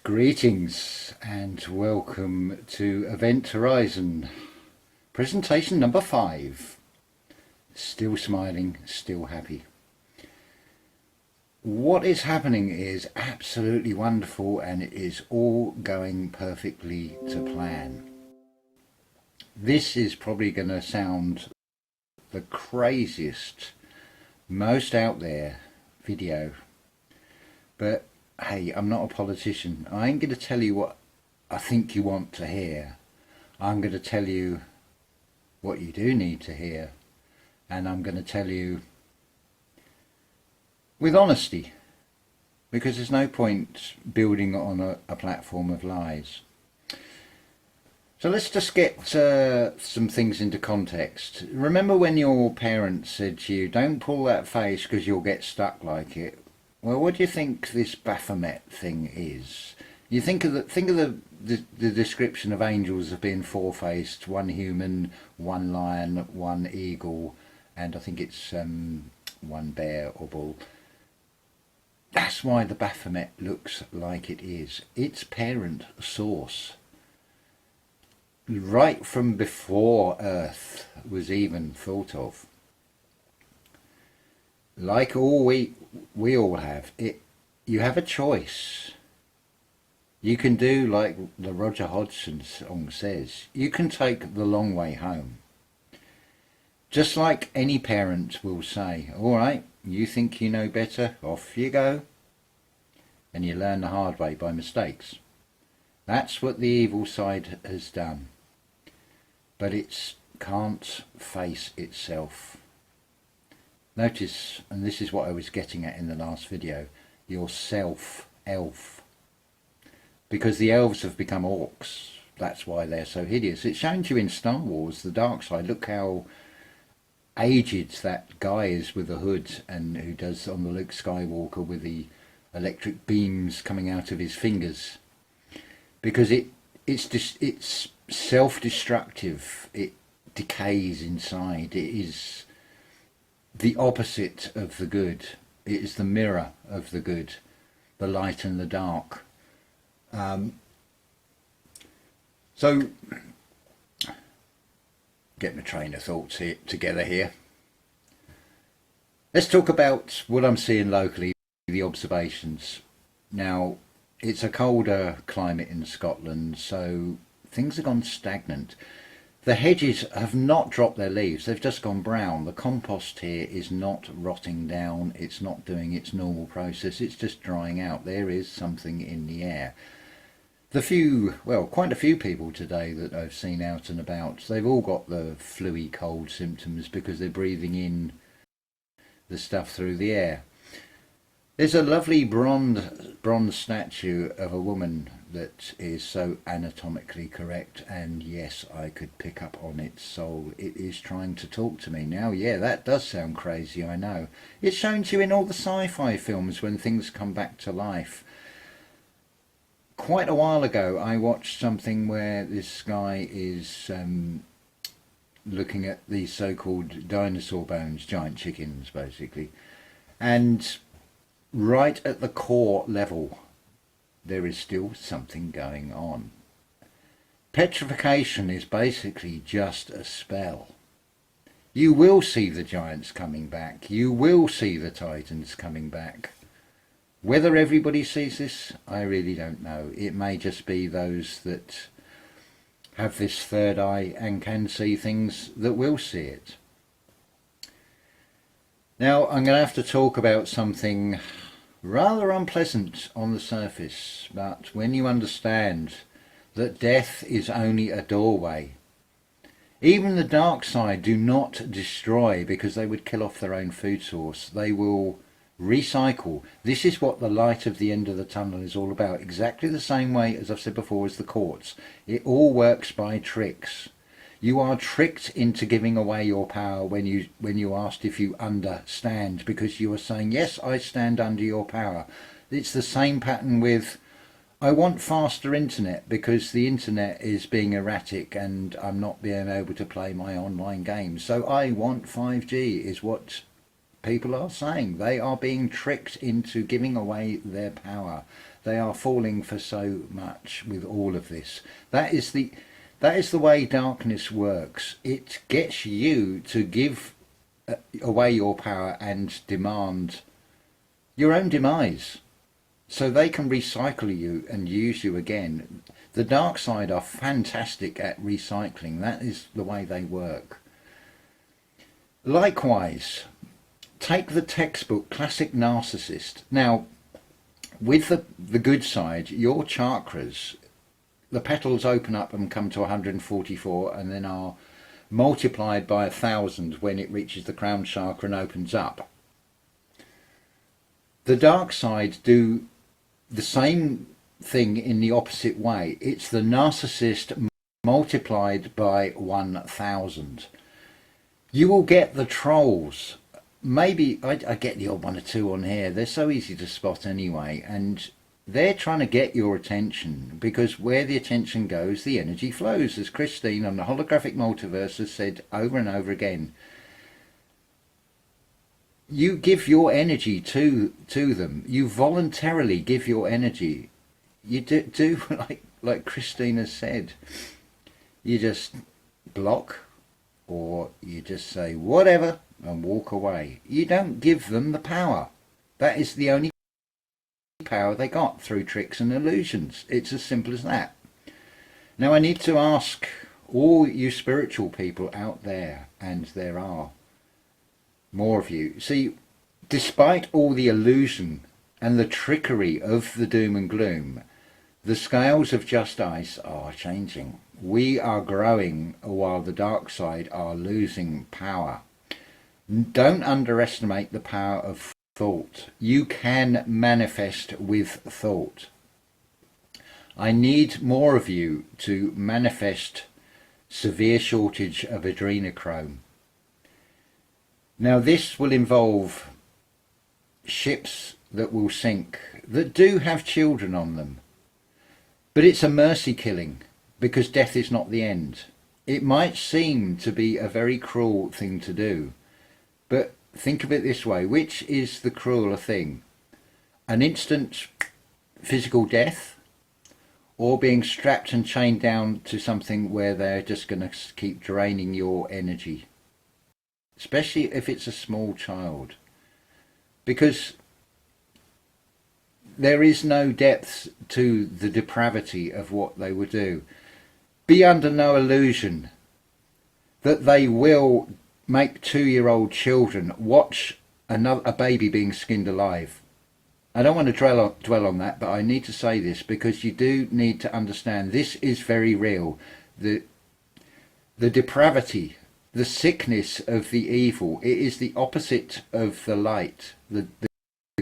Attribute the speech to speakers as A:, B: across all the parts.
A: Greetings and welcome to Event Horizon, presentation number 5. Still smiling, still happy. What is happening is absolutely wonderful and it is all going perfectly to plan. This is probably going to sound the craziest, most out there video, but hey, I'm not a politician. I ain't going to tell you what I think you want to hear. I'm going to tell you what you do need to hear, and I'm going to tell you with honesty, because there's no point building on a platform of lies. So let's just get some things into context. Remember when your parents said to you, don't pull that face because you'll get stuck like it? Well, what do you think this Baphomet thing is? You think of the description of angels as being four-faced, one human, one lion, one eagle, and I think it's one bear or bull. That's why the Baphomet looks like it is. Its parent source, right from before Earth was even thought of. Like all we all have, you have a choice. You can do like the Roger Hodgson song says, you can take the long way home. Just like any parent will say, all right, you think you know better, off you go. And you learn the hard way by mistakes. That's what the evil side has done. But it can't face itself. Notice, and this is what I was getting at in the last video, your self-elf. Because the elves have become orcs. That's why they're so hideous. It's shown to you in Star Wars, the dark side. Look how aged that guy is with the hood, and who does on the Luke Skywalker with the electric beams coming out of his fingers. Because it's self-destructive. It decays inside. It is the opposite of the good. It is the mirror of the good, the light and the dark. So, get my train of thoughts together here. Let's talk about what I'm seeing locally, the observations. Now, it's a colder climate in Scotland, so things have gone stagnant. The hedges have not dropped their leaves, they've just gone brown. The compost here is not rotting down, it's not doing its normal process, it's just drying out. There is something in the air. Quite a few people today that I've seen out and about, they've all got the flu-y cold symptoms because they're breathing in the stuff through the air. There's a lovely bronze statue of a woman that is so anatomically correct, and yes, I could pick up on its soul. It is trying to talk to me. Now, yeah, that does sound crazy, I know. It's shown to you in all the sci-fi films when things come back to life. Quite a while ago, I watched something where this guy is looking at these so-called dinosaur bones, giant chickens, basically, and right at the core level, there is still something going on. Petrification is basically just a spell. You will see the giants coming back. You will see the titans coming back. Whether everybody sees this, I really don't know. It may just be those that have this third eye and can see things that will see it. Now, I'm going to have to talk about something rather unpleasant on the surface, but when you understand that death is only a doorway, even the dark side do not destroy because they would kill off their own food source. They will recycle. This is what the light of the end of the tunnel is all about. Exactly the same way, as I've said before, as the courts. It all works by tricks. You are tricked into giving away your power when you asked if you understand, because you are saying, yes, I stand under your power. It's the same pattern with, I want faster internet because the internet is being erratic and I'm not being able to play my online games. So I want 5G is what people are saying. They are being tricked into giving away their power. They are falling for so much with all of this. That is the way darkness works. It gets you to give away your power and demand your own demise, so they can recycle you and use you again. The dark side are fantastic at recycling. That is the way they work. Likewise, take the textbook Classic Narcissist. Now, with the good side, your chakras, the petals open up and come to 144 and then are multiplied by 1,000 when it reaches the crown chakra and opens up. The dark side do the same thing in the opposite way. It's the narcissist multiplied by 1,000. You will get the trolls. Maybe I get the odd one or two on here. They're so easy to spot anyway, and they're trying to get your attention, because where the attention goes, the energy flows, as Christine on the Holographic Multiverse has said over and over again. You give your energy to them. You voluntarily give your energy. You do like Christine has said. You just block, or you just say whatever and walk away. You don't give them the power. That is the only power they got, through tricks and illusions. It's as simple as that. Now I need to ask all you spiritual people out there, and there are more of you. See, despite all the illusion and the trickery of the doom and gloom, the scales of just ice are changing. We are growing while the dark side are losing power. Don't underestimate the power of thought. You can manifest with thought. I need more of you to manifest severe shortage of adrenochrome. Now this will involve ships that will sink, that do have children on them. But it's a mercy killing, because death is not the end. It might seem to be a very cruel thing to do, but think of it this way: which is the crueler thing? An instant physical death, or being strapped and chained down to something where they're just going to keep draining your energy? Especially if it's a small child, because there is no depth to the depravity of what they would do. Be under no illusion that they will make 2-year-old children watch a baby being skinned alive. I don't want to dwell on that, but I need to say this, because you do need to understand this is very real. The depravity, the sickness of the evil, it is the opposite of the light, the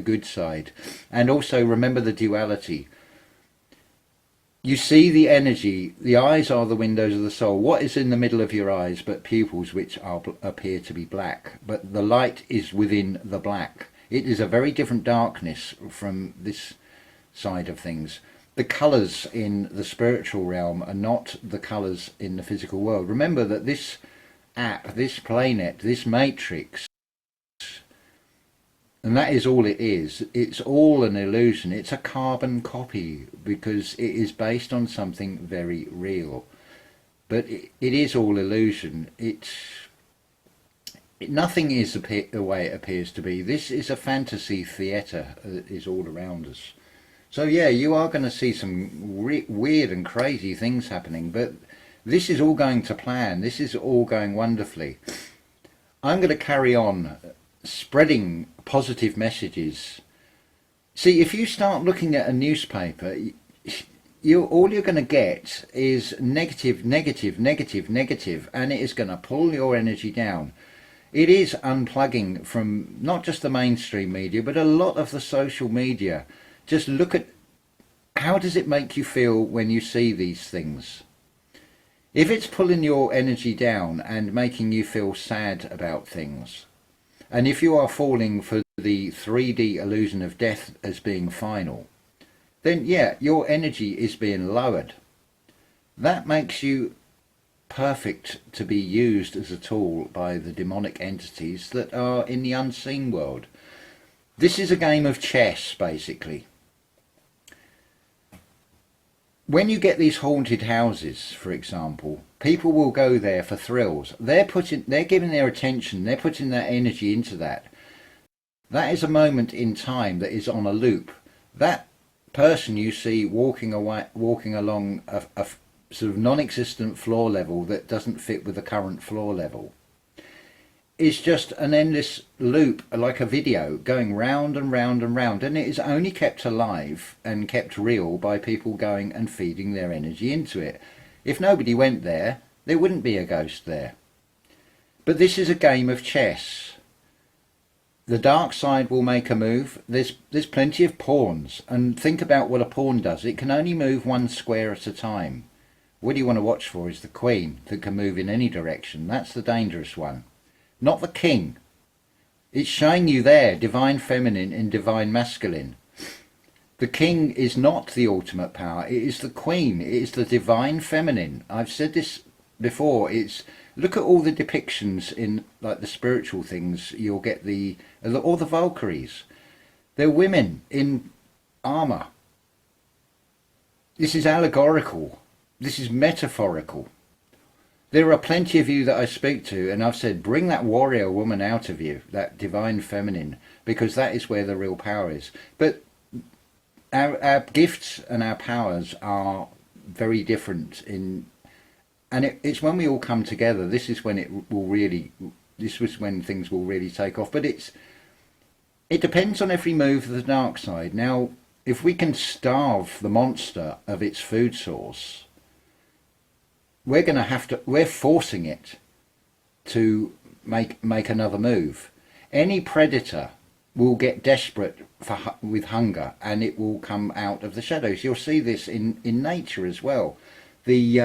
A: good side. And also remember the duality. You see the energy. The eyes are the windows of the soul. What is in the middle of your eyes but pupils, which appear to be black? But the light is within the black. It is a very different darkness from this side of things. The colours in the spiritual realm are not the colours in the physical world. Remember that this app, this planet, this matrix, and that is all it is. It's all an illusion. It's a carbon copy, because it is based on something very real. But it is all illusion. Nothing is the way it appears to be. This is a fantasy theatre that is all around us. So yeah, you are going to see some weird and crazy things happening, but this is all going to plan. This is all going wonderfully. I'm going to carry on spreading positive messages. See, if you start looking at a newspaper, all you're going to get is negative, negative, negative, negative, and it is going to pull your energy down. It is unplugging from not just the mainstream media, but a lot of the social media. Just look at how does it make you feel when you see these things. If it's pulling your energy down and making you feel sad about things, and if you are falling for the 3D illusion of death as being final, then yeah, your energy is being lowered. That makes you perfect to be used as a tool by the demonic entities that are in the unseen world. This is a game of chess, basically. When you get these haunted houses, for example, people will go there for thrills. They're giving their attention, they're putting their energy into that. That is a moment in time that is on a loop. That person you see walking along a sort of non-existent floor level that doesn't fit with the current floor level is just an endless loop, like a video going round and round and round, and it is only kept alive and kept real by people going and feeding their energy into it. If nobody went there, there wouldn't be a ghost there. But this is a game of chess. The dark side will make a move. There's plenty of pawns, and think about what a pawn does. It can only move one square at a time. What you want to watch for is the queen that can move in any direction. That's the dangerous one. Not the king. It's showing you there, divine feminine and divine masculine. The king is not the ultimate power. It is the queen. It is the divine feminine. I've said this before. Look at all the depictions in like the spiritual things. You'll get all the Valkyries. They're women in armour. This is allegorical. This is metaphorical. There are plenty of you that I speak to, and I've said, bring that warrior woman out of you, that divine feminine, because that is where the real power is. But our gifts and our powers are very different and it's when we all come together. This is when things will really take off. But it depends on every move of the dark side. Now, if we can starve the monster of its food source, we're forcing it to make another move. Any predator will get desperate with hunger, and it will come out of the shadows. You'll see this in nature as well. The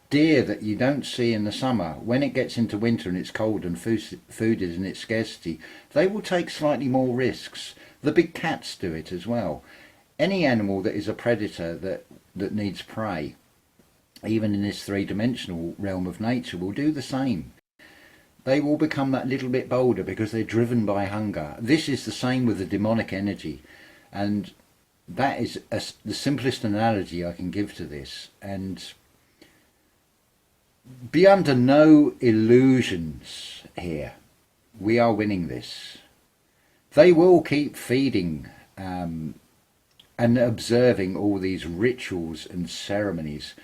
A: deer that you don't see in the summer, when it gets into winter and it's cold and food is in its scarcity, they will take slightly more risks. The big cats do it as well. Any animal that is a predator that needs prey, even in this three-dimensional realm of nature, will do the same. They will become that little bit bolder because they're driven by hunger. This is the same with the demonic energy, and that is the simplest analogy I can give to this. And be under no illusions here. We are winning this. They will keep feeding and observing all these rituals and ceremonies.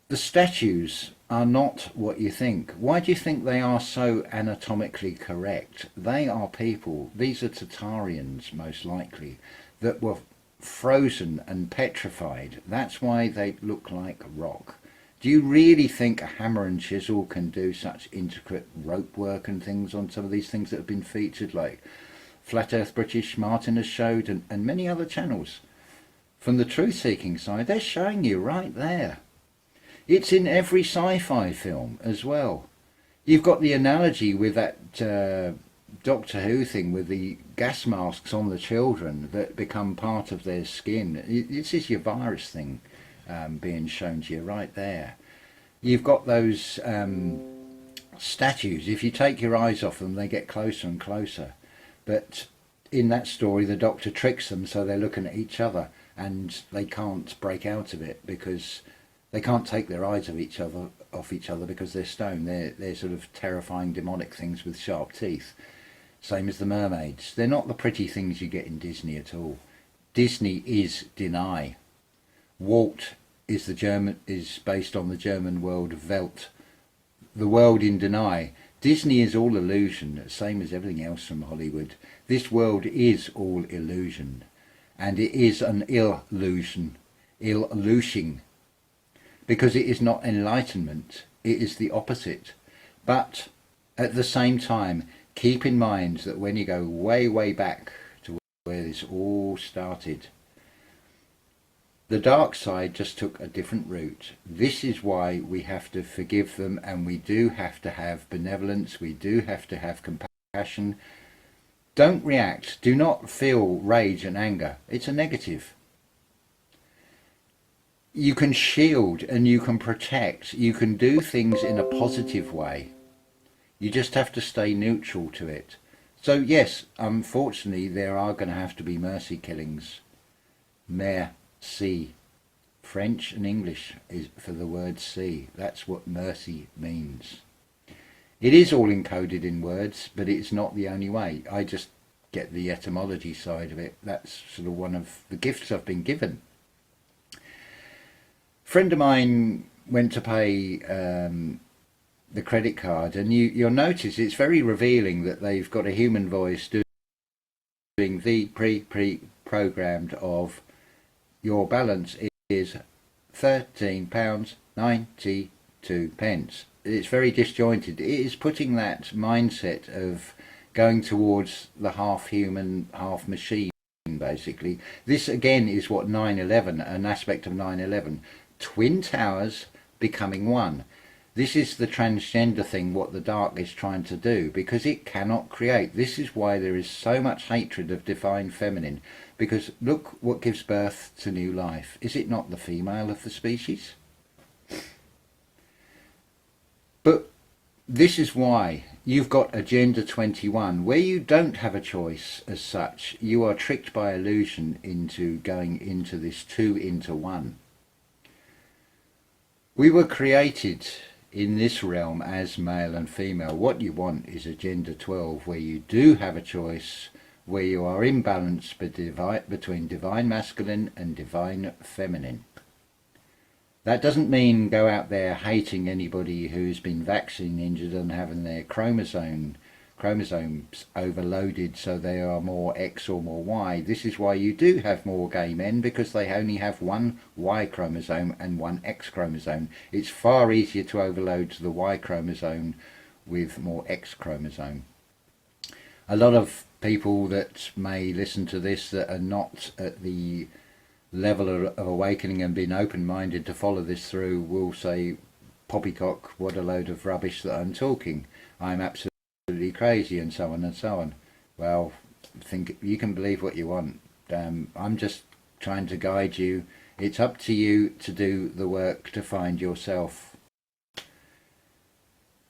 A: The statues are not what you think. Why do you think they are so anatomically correct? They are people. These are Tatarians, most likely, that were frozen and petrified. That's why they look like rock. Do you really think a hammer and chisel can do such intricate rope work and things on some of these things that have been featured, like Flat Earth British Martin has showed, and many other channels? From the truth-seeking side, they're showing you right there. It's in every sci-fi film as well. You've got the analogy with that Doctor Who thing with the gas masks on the children that become part of their skin. This is your virus thing being shown to you right there. You've got those statues. If you take your eyes off them, they get closer and closer. But in that story, the Doctor tricks them so they're looking at each other, and they can't break out of it because they can't take their eyes off each other because they're stone. They're sort of terrifying demonic things with sharp teeth. Same as the mermaids. They're not the pretty things you get in Disney at all. Disney is deny. Walt is based on the German word Welt, the world in deny. Disney is all illusion, same as everything else from Hollywood. This world is all illusion, and it is an illusion, because it is not enlightenment, it is the opposite. But at the same time, keep in mind that when you go way, way back to where this all started, the dark side just took a different route. This is why we have to forgive them, and we do have to have benevolence, we do have to have compassion. Don't react, do not feel rage and anger. It's a negative. You can shield and you can protect, you can do things in a positive way. You just have to stay neutral to it. So yes, unfortunately there are going to have to be mercy killings. Merci French and English is for the word see. That's what mercy means. It is all encoded in words, but it's not the only way. I just get the etymology side of it. That's sort of one of the gifts I've been given. A friend of mine went to pay the credit card, and you'll notice it's very revealing that they've got a human voice doing the pre-programmed of your balance is £13.92. It's very disjointed. It is putting that mindset of going towards the half human, half machine, basically. This again is what 9/11, an aspect of 9/11, twin towers becoming one. This is the transgender thing, what the dark is trying to do, because it cannot create. This is why there is so much hatred of divine feminine, because look what gives birth to new life. Is it not the female of the species? But this is why you've got Agenda 21, where you don't have a choice as such. You are tricked by illusion into going into this 2 into 1. We were created in this realm as male and female. What you want is Agenda 12, where you do have a choice, where you are in balance between divine masculine and divine feminine. That doesn't mean go out there hating anybody who's been vaccine injured and having their chromosomes overloaded so they are more X or more Y. This is why you do have more gay men, because they only have one Y chromosome and one X chromosome. It's far easier to overload the Y chromosome with more X chromosome. A lot of people that may listen to this that are not at the level of awakening and been open-minded to follow this through will say, poppycock, what a load of rubbish that I'm talking. I'm absolutely crazy, and so on and so on. Well, think you can believe what you want. I'm just trying to guide you. It's up to you to do the work to find yourself.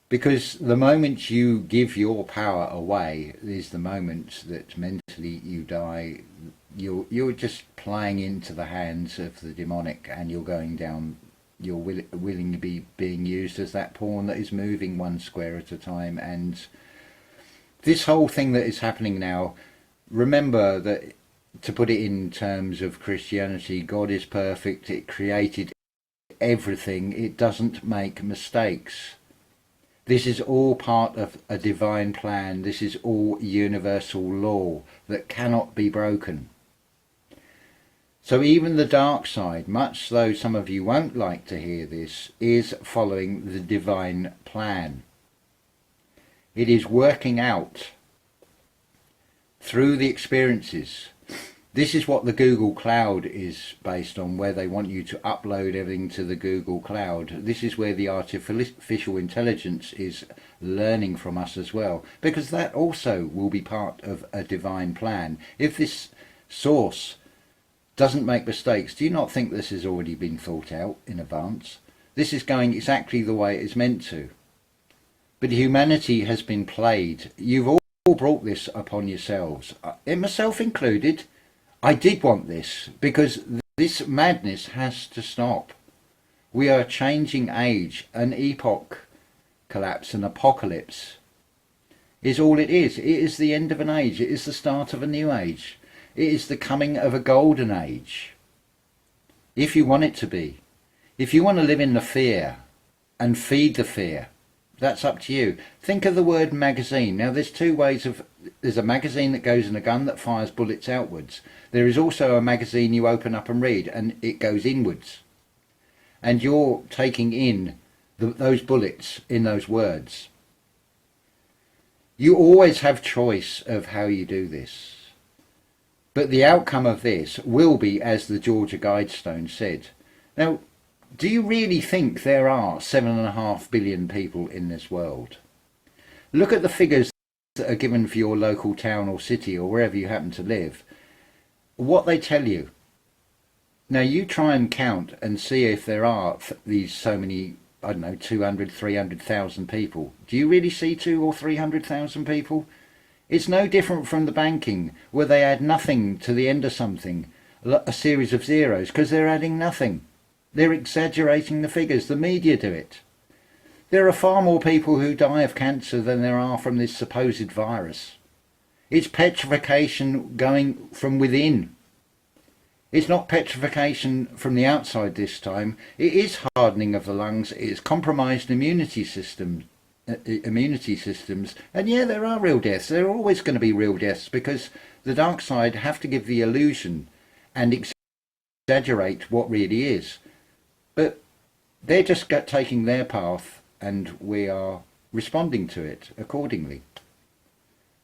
A: Because the moment you give your power away is the moment that mentally you die. You're just playing into the hands of the demonic, and you're going down. You're willing to be being used as that pawn that is moving one square at a time. And this whole thing that is happening now, remember that, to put it in terms of Christianity, God is perfect. It created everything. It doesn't make mistakes. This is all part of a divine plan. This is all universal law that cannot be broken. So even the dark side, much though some of you won't like to hear this, is following the divine plan. It is working out through the experiences. This is what the Google Cloud is based on, where they want you to upload everything to the Google Cloud. This is where the artificial intelligence is learning from us as well, because that also will be part of a divine plan. If this source doesn't make mistakes, do you not think this has already been thought out in advance? This is going exactly the way it's meant to. But humanity has been played. You've all brought this upon yourselves, myself included. I did want this, because this madness has to stop. We are changing age. An epoch collapse, an apocalypse is all it is. It is the end of an age. It is the start of a new age. It is the coming of a golden age, if you want it to be. If you want to live in the fear and feed the fear, that's up to you. Think of the word magazine. Now there's two ways of, there's a magazine that goes in a gun that fires bullets outwards. There is also a magazine you open up and read, and it goes inwards. And you're taking in those bullets in those words. You always have choice of how you do this. But the outcome of this will be, as the Georgia Guidestone said. Now, do you really think there are 7.5 billion people in this world? Look at the figures that are given for your local town or city or wherever you happen to live. What they tell you. Now you try and count and see if there are these so many, I don't know, 200, 300,000 people. Do you really see 200 or 300,000 people? It's no different from the banking, where they add nothing to the end of something, a series of zeros, because they're adding nothing. They're exaggerating the figures. The media do it. There are far more people who die of cancer than there are from this supposed virus. It's petrification going from within. It's not petrification from the outside this time. It is hardening of the lungs. It's compromised immunity systems. And yeah, there are real deaths. There are always going to be real deaths because the dark side have to give the illusion and exaggerate what really is. But they're just taking their path and we are responding to it accordingly.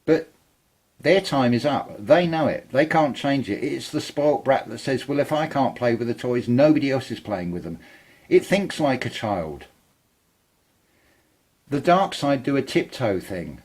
A: But their time is up. They know it. They can't change it. It's the spoilt brat that says, well, if I can't play with the toys, nobody else is playing with them. It thinks like a child. The dark side do a tiptoe thing.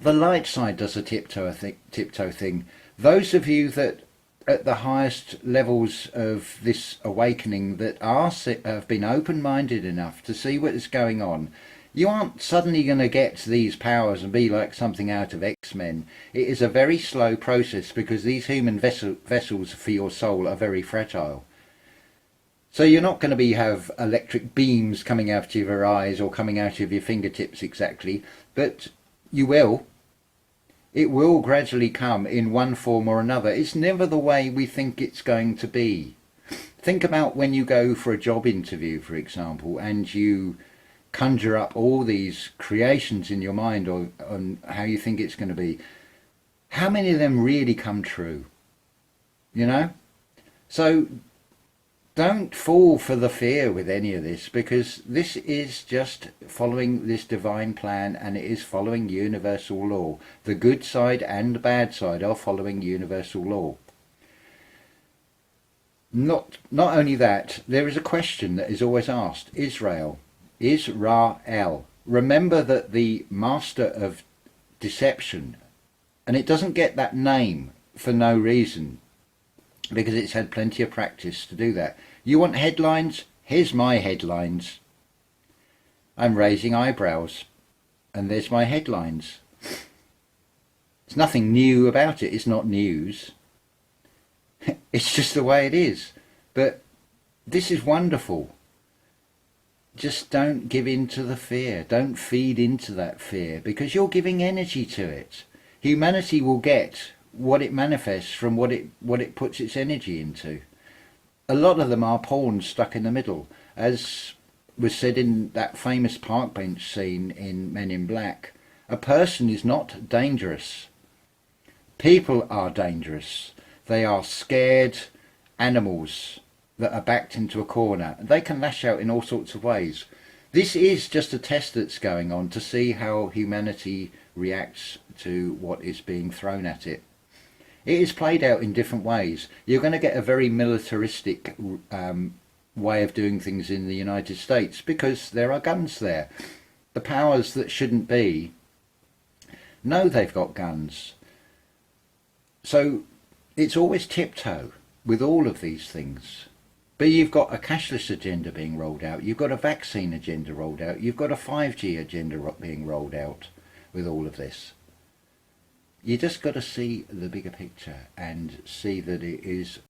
A: The light side does a tiptoe thing. Those of you that at the highest levels of this awakening that have been open-minded enough to see what is going on, you aren't suddenly going to get these powers and be like something out of X-Men. It is a very slow process because these human vessels for your soul are very fragile. So you're not going to have electric beams coming out of your eyes or coming out of your fingertips exactly, but you will. It will gradually come in one form or another. It's never the way we think it's going to be. Think about when you go for a job interview, for example, and you conjure up all these creations in your mind on how you think it's going to be. How many of them really come true? You know? So don't fall for the fear with any of this, because this is just following this divine plan, and it is following universal law. The good side and the bad side are following universal law. Not only that, there is a question that is always asked. Israel. Remember that the master of deception, and it doesn't get that name for no reason, because it's had plenty of practice to do that. You want headlines? Here's my headlines. I'm raising eyebrows, and there's my headlines. There's nothing new about it. It's not news. It's just the way it is. But this is wonderful. Just don't give in to the fear. Don't feed into that fear, because you're giving energy to it. Humanity will get what it manifests from what it puts its energy into. A lot of them are pawns stuck in the middle. As was said in that famous park bench scene in Men in Black, a person is not dangerous. People are dangerous. They are scared animals that are backed into a corner. They can lash out in all sorts of ways. This is just a test that's going on to see how humanity reacts to what is being thrown at it. It is played out in different ways. You're going to get a very militaristic way of doing things in the United States because there are guns there. The powers that shouldn't be know they've got guns. So it's always tiptoe with all of these things. But you've got a cashless agenda being rolled out. You've got a vaccine agenda rolled out. You've got a 5G agenda being rolled out with all of this. You just got to see the bigger picture and see that it is